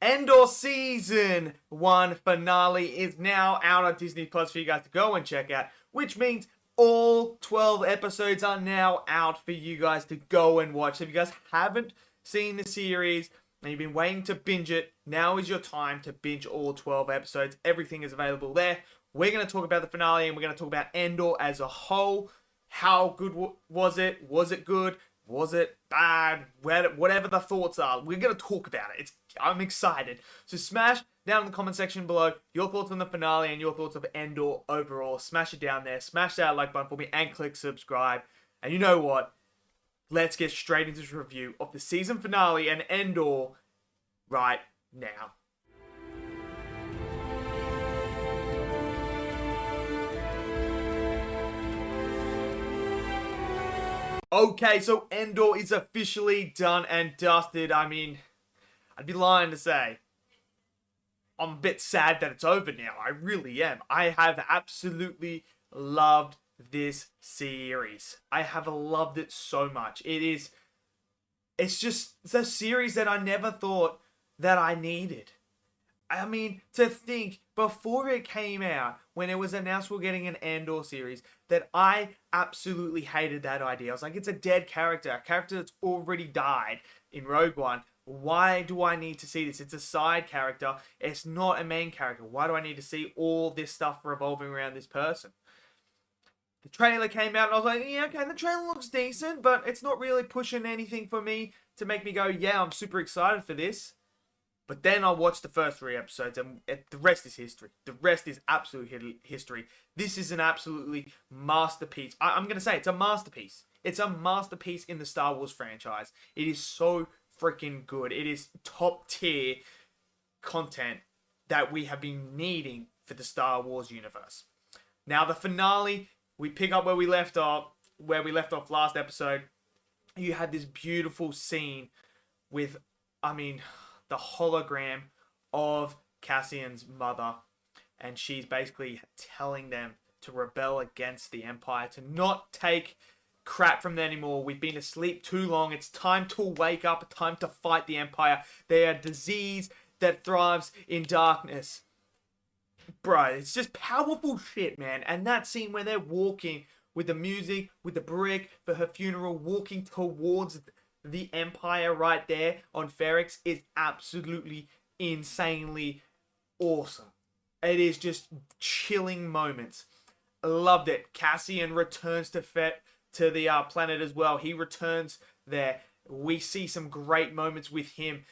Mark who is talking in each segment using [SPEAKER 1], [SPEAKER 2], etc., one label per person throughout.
[SPEAKER 1] Andor Season 1 finale is now out on Disney Plus for you guys to go and check out, which means all 12 episodes are now out for you guys to go and watch. So if you guys haven't seen the series and you've been waiting to binge it, now is your time to binge all 12 episodes. Everything is available there. We're going to talk about the finale and we're going to talk about Andor as a whole. How good was it? Was it good? Was it bad? Whatever the thoughts are, we're going to talk about it. I'm excited. So smash down in the comment section below your thoughts on the finale and your thoughts of Andor overall. Smash it down there. Smash that like button for me and click subscribe. And you know what? Let's get straight into this review of the season finale and Andor right now. Okay, so Andor is officially done and dusted. I mean, I'd be lying to say I'm a bit sad that it's over now. I really am. I have absolutely loved this series. I have loved it so much. It's a series that I never thought that I needed. I mean, to think, before it came out, when it was announced we're getting an Andor series, that I absolutely hated that idea. I was like, it's a dead character, a character that's already died in Rogue One. Why do I need to see this? It's a side character. It's not a main character. Why do I need to see all this stuff revolving around this person? The trailer came out and I was like, yeah, okay, the trailer looks decent, but it's not really pushing anything for me to make me go, yeah, I'm super excited for this. But then I watched the first 3 episodes and the rest is history. The rest is absolute history. This is an absolutely masterpiece. I'm going to say it's a masterpiece. It's a masterpiece in the Star Wars franchise. It is so freaking good. It is top tier content that we have been needing for the Star Wars universe. Now the finale, we pick up where we left off last episode. You had this beautiful scene with, the hologram of Cassian's mother, and she's basically telling them to rebel against the Empire, to not take crap from them anymore. We've been asleep too long. It's time to wake up. Time to fight the Empire. They are a disease that thrives in darkness. Bro, it's just powerful shit, man. And that scene where they're walking with the music, with the brick for her funeral, walking towards the Empire right there on Ferrix is absolutely insanely awesome. It is just chilling moments. I loved it. Cassian returns to the planet as well. He returns there. We see some great moments with him.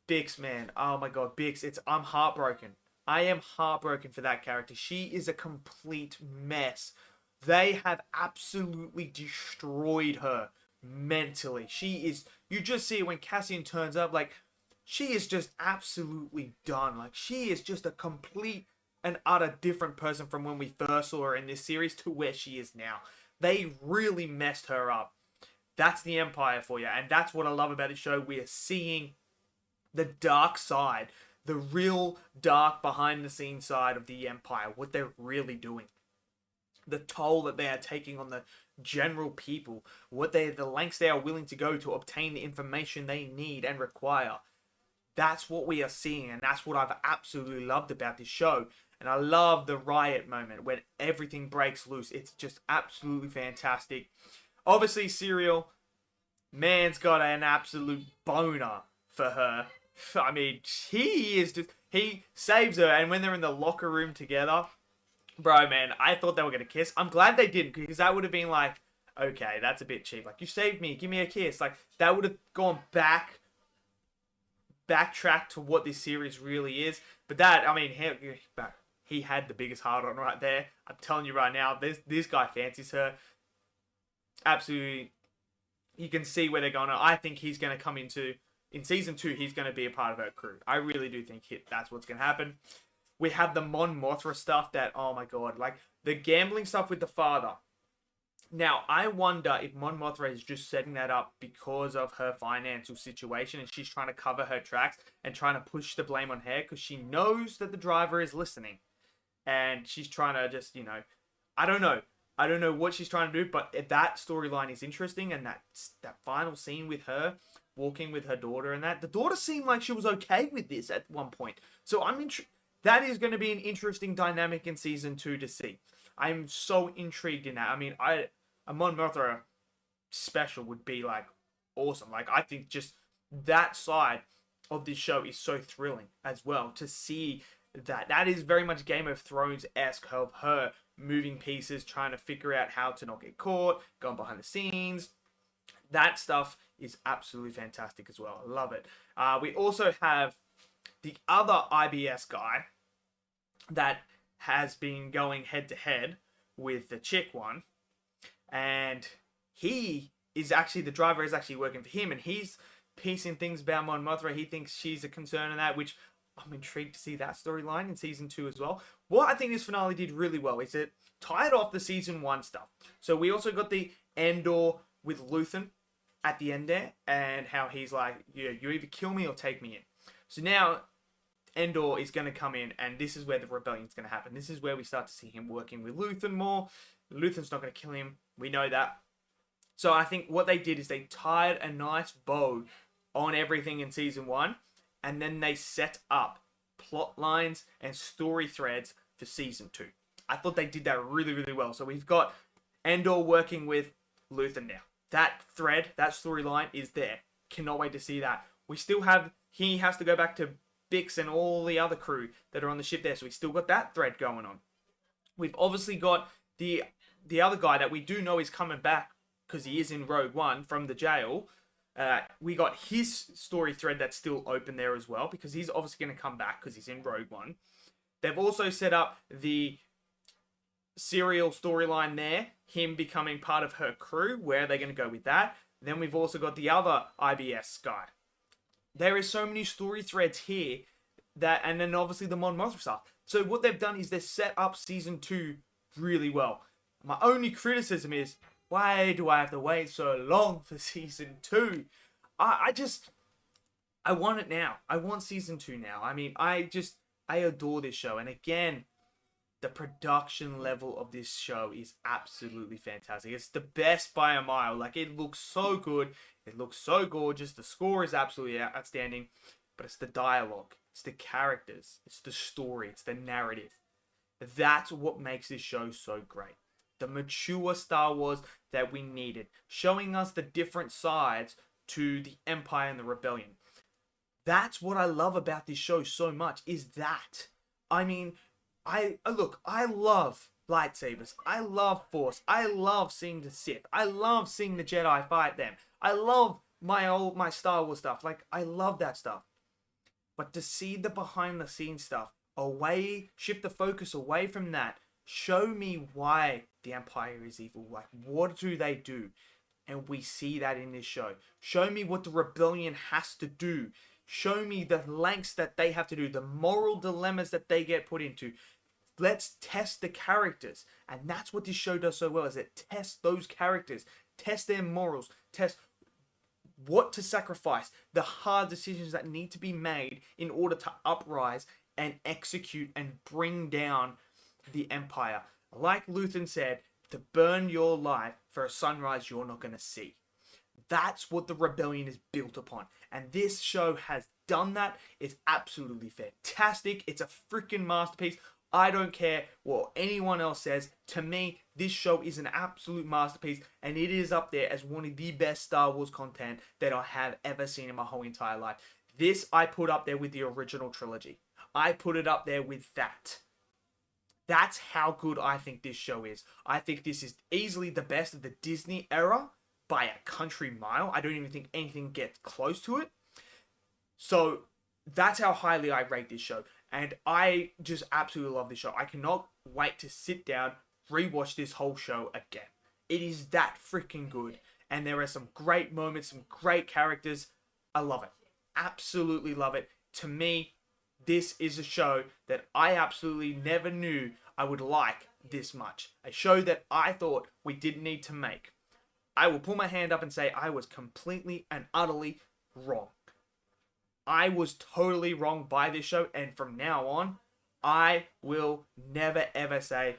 [SPEAKER 1] Bix, man. Oh my god, Bix. I'm heartbroken. I am heartbroken for that character. She is a complete mess. They have absolutely destroyed her mentally. You just see it when Cassian turns up, like, she is just absolutely done. Like, she is just a complete and utter different person from when we first saw her in this series to where she is now. They really messed her up. That's the Empire for you, and that's what I love about this show. We are seeing the dark side, the real dark behind the scenes side of the Empire, what they're really doing. The toll that they are taking on the general people, the lengths they are willing to go to obtain the information they need and require. That's what we are seeing, and that's what I've absolutely loved about this show. And I love the riot moment when everything breaks loose. It's just absolutely fantastic. Obviously, Serial, man's got an absolute boner for her. I mean, he saves her, and when they're in the locker room together, bro, man, I thought they were going to kiss. I'm glad they didn't, because that would have been like, okay, that's a bit cheap. Like, you saved me, give me a kiss. Like, that would have gone backtrack to what this series really is. But that, I mean, he had the biggest heart on right there. I'm telling you right now, this guy fancies her. Absolutely. You can see where they're going. I think he's going to come in season 2, he's going to be a part of her crew. I really do think that's what's going to happen. We have the Mon Mothma stuff that, oh my god, like the gambling stuff with the father. Now, I wonder if Mon Mothma is just setting that up because of her financial situation and she's trying to cover her tracks and trying to push the blame on her because she knows that the driver is listening. And she's trying to just, I don't know. I don't know what she's trying to do, but that storyline is interesting, and that final scene with her walking with her daughter and that. The daughter seemed like she was okay with this at one point. So that is going to be an interesting dynamic in season 2 to see. I'm so intrigued in that. I mean, a Mon Mothra special would be like awesome. Like, I think just that side of this show is so thrilling as well to see that is very much Game of Thrones-esque of her moving pieces, trying to figure out how to not get caught, going behind the scenes. That stuff is absolutely fantastic as well. I love it. We also have the other IBS guy that has been going head to head with the chick one, and he is actually, the driver is actually working for him, and he's piecing things about Mon Mothra. He thinks she's a concern in that, which I'm intrigued to see that storyline in season 2 as well. What I think this finale did really well is it tied off the season 1 stuff. So we also got the Andor with Luthen at the end there, and how he's like, yeah, you either kill me or take me in. So now Andor is going to come in, and this is where the rebellion's going to happen. This is where we start to see him working with Luthen more. Luthen's not going to kill him. We know that. So I think what they did is they tied a nice bow on everything in season 1, and then they set up plot lines and story threads for season 2. I thought they did that really, really well. So we've got Andor working with Luthen now. That thread, that storyline is there. Cannot wait to see that. We still have, he has to go back to Bix and all the other crew that are on the ship there. So we still got that thread going on. We've obviously got the other guy that we do know is coming back because he is in Rogue One from the jail. We got his story thread that's still open there as well, because he's obviously going to come back because he's in Rogue One. They've also set up the serial storyline there, him becoming part of her crew. Where are they going to go with that? Then we've also got the other IBS guy. There is so many story threads here that, and then obviously the Mon Mothra stuff. So what they've done is they've set up season 2 really well. My only criticism is, why do I have to wait so long for season 2? I want it now. I want season 2 now. I mean, I adore this show. And again, the production level of this show is absolutely fantastic. It's the best by a mile. Like, it looks so good. It looks so gorgeous. The score is absolutely outstanding. But it's the dialogue. It's the characters. It's the story. It's the narrative. That's what makes this show so great. The mature Star Wars that we needed. Showing us the different sides to the Empire and the Rebellion. That's what I love about this show so much, is that. I mean, I love lightsabers. I love Force. I love seeing the Sith. I love seeing the Jedi fight them. I love my Star Wars stuff. Like, I love that stuff. But to see the behind the scenes stuff, shift the focus away from that. Show me why the Empire is evil. Like, what do they do? And we see that in this show. Show me what the Rebellion has to do. Show me the lengths that they have to do. The moral dilemmas that they get put into. Let's test the characters. And that's what this show does so well, is it tests those characters. Test their morals. Test what to sacrifice. The hard decisions that need to be made in order to uprise and execute and bring down the Empire. Like Luthen said, to burn your life for a sunrise you're not going to see. That's what the Rebellion is built upon. And this show has done that. It's absolutely fantastic. It's a freaking masterpiece. I don't care what anyone else says. To me, this show is an absolute masterpiece, and it is up there as one of the best Star Wars content that I have ever seen in my whole entire life. This I put up there with the original trilogy. I put it up there with that. That's how good I think this show is. I think this is easily the best of the Disney era by a country mile. I don't even think anything gets close to it. So that's how highly I rate this show. And I just absolutely love this show. I cannot wait to sit down, rewatch this whole show again. It is that freaking good. And there are some great moments, some great characters. I love it. Absolutely love it. To me, this is a show that I absolutely never knew I would like this much. A show that I thought we didn't need to make. I will put my hand up and say I was completely and utterly wrong. I was totally wrong by this show, and from now on, I will never ever say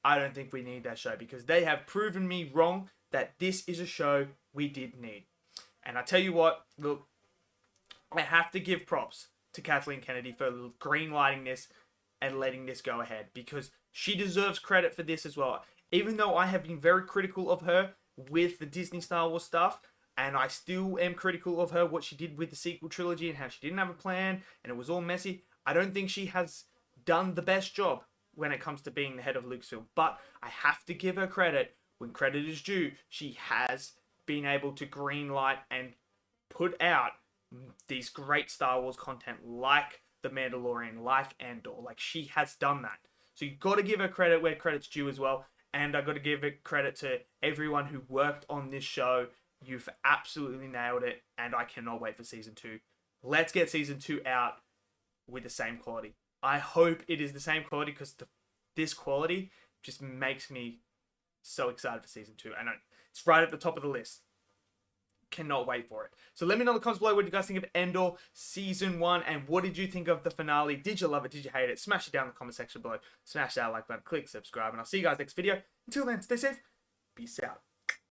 [SPEAKER 1] I don't think we need that show, because they have proven me wrong that this is a show we did need. And I tell you what, look, I have to give props to Kathleen Kennedy for green lighting this and letting this go ahead, because she deserves credit for this as well. Even though I have been very critical of her with the Disney Star Wars stuff, and I still am critical of her, what she did with the sequel trilogy and how she didn't have a plan and it was all messy, I don't think she has done the best job when it comes to being the head of Lucasfilm. But I have to give her credit when credit is due. She has been able to greenlight and put out these great Star Wars content like The Mandalorian, like Andor. Like, she has done that. So you've got to give her credit where credit's due as well. And I've got to give it credit to everyone who worked on this show. You've absolutely nailed it, and I cannot wait for season 2. Let's get season 2 out with the same quality. I hope it is the same quality, because this quality just makes me so excited for season 2. And it's right at the top of the list. Cannot wait for it. So let me know in the comments below what you guys think of Andor season 1, and what did you think of the finale? Did you love it? Did you hate it? Smash it down in the comment section below. Smash that like button, click subscribe, and I'll see you guys next video. Until then, stay safe. Peace out.